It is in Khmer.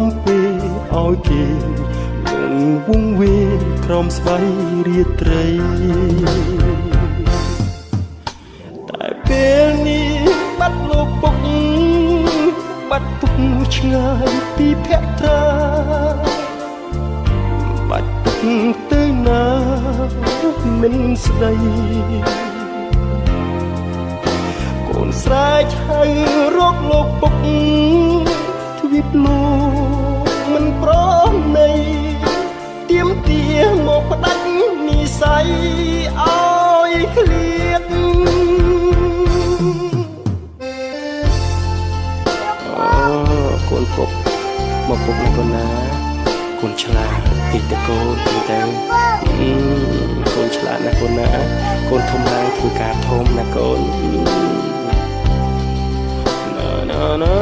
មពេលឲ្យគេលងវងវេក្រោមស្បៃរាត្រីតែពេលនេះបាត់លោកពុកបាត់ទុកឆ្ងាយពីភក្ត្រាបាត់ទុកទៅណាមិនស្ដីកូនស្រែកហៅរកលោកពុកទ្វីបលោកមិនប្រណីទៀមទាមកផ្ដាច់និស័យឲ្យឃ្លាតកូនពុកមកពុកណាកូនណាកូនឆ្លាតតិចតកូនទៅកូនឆ្លាតណាកូនណាកូនធំឡើងធ្វើការធំណាកូនណា